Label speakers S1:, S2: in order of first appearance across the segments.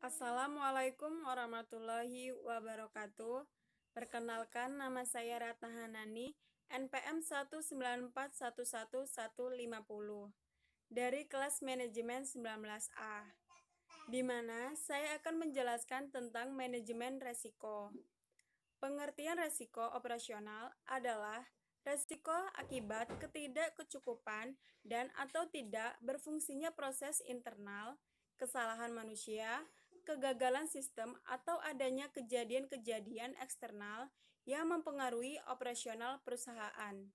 S1: Assalamualaikum warahmatullahi wabarakatuh. Perkenalkan, nama saya Ratna Hanani, NPM 194111150 dari kelas manajemen 19A, di mana saya akan menjelaskan tentang manajemen resiko. Pengertian resiko operasional adalah resiko akibat ketidakcukupan dan atau tidak berfungsinya proses internal, kesalahan manusia, kegagalan sistem, atau adanya kejadian-kejadian eksternal yang mempengaruhi operasional perusahaan.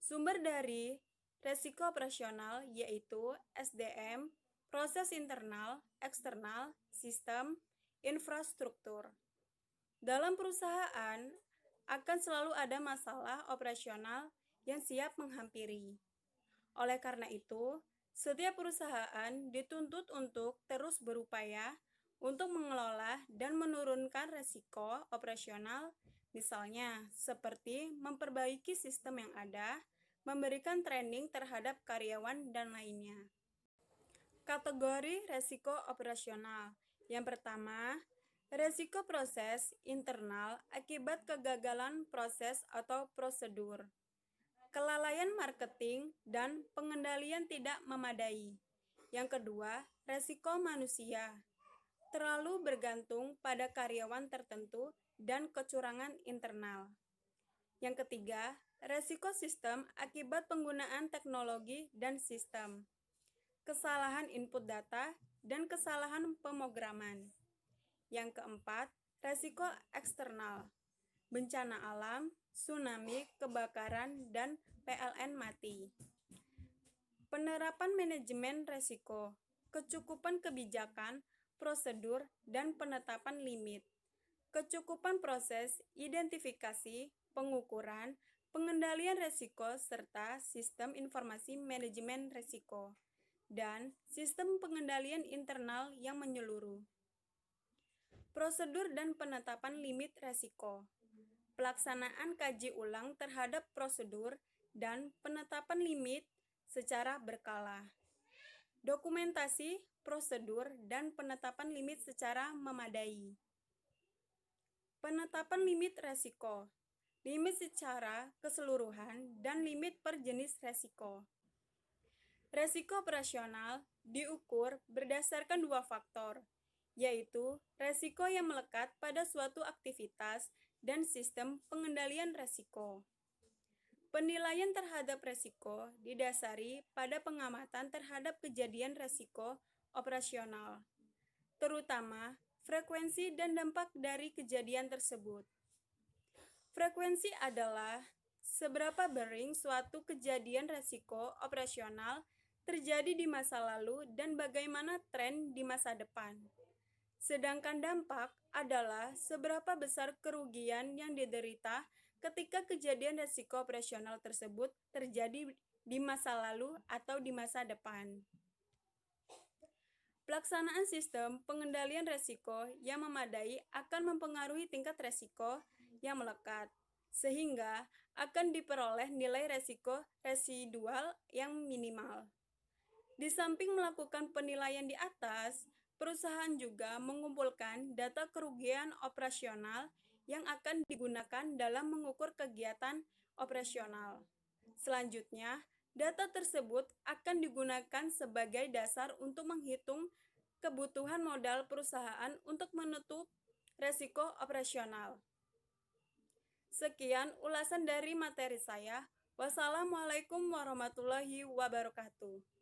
S1: Sumber dari resiko operasional yaitu SDM, proses internal, eksternal, sistem, infrastruktur. Dalam perusahaan akan selalu ada masalah operasional yang siap menghampiri. Oleh karena itu, setiap perusahaan dituntut untuk terus berupaya untuk mengelola dan menurunkan resiko operasional, misalnya seperti memperbaiki sistem yang ada, memberikan training terhadap karyawan, dan lainnya. Kategori resiko operasional. Yang pertama, resiko proses internal akibat kegagalan proses atau prosedur, kelalaian marketing, dan pengendalian tidak memadai. Yang kedua, resiko manusia, terlalu bergantung pada karyawan tertentu dan kecurangan internal. Yang ketiga, resiko sistem akibat penggunaan teknologi dan sistem, kesalahan input data, dan kesalahan pemrograman. Yang keempat, resiko eksternal, bencana alam, tsunami, kebakaran, dan PLN mati. Penerapan manajemen resiko, kecukupan kebijakan, prosedur, dan penetapan limit, kecukupan proses, identifikasi, pengukuran, pengendalian resiko, serta sistem informasi manajemen resiko, dan sistem pengendalian internal yang menyeluruh. Prosedur dan penetapan limit resiko, pelaksanaan kaji ulang terhadap prosedur dan penetapan limit secara berkala, dokumentasi prosedur dan penetapan limit secara memadai. Penetapan limit resiko, limit secara keseluruhan, dan limit per jenis resiko. Resiko operasional diukur berdasarkan dua faktor, yaitu resiko yang melekat pada suatu aktivitas dan sistem pengendalian resiko. Penilaian terhadap resiko didasari pada pengamatan terhadap kejadian resiko operasional, terutama frekuensi dan dampak dari kejadian tersebut. Frekuensi adalah seberapa sering suatu kejadian resiko operasional terjadi di masa lalu dan bagaimana tren di masa depan. Sedangkan dampak adalah seberapa besar kerugian yang diderita ketika kejadian resiko operasional tersebut terjadi di masa lalu atau di masa depan. Pelaksanaan sistem pengendalian resiko yang memadai akan mempengaruhi tingkat resiko yang melekat, sehingga akan diperoleh nilai resiko residual yang minimal. Di samping melakukan penilaian di atas, perusahaan juga mengumpulkan data kerugian operasional yang akan digunakan dalam mengukur kegiatan operasional. Selanjutnya, data tersebut akan digunakan sebagai dasar untuk menghitung kebutuhan modal perusahaan untuk menutup resiko operasional. Sekian ulasan dari materi saya. Wassalamualaikum warahmatullahi wabarakatuh.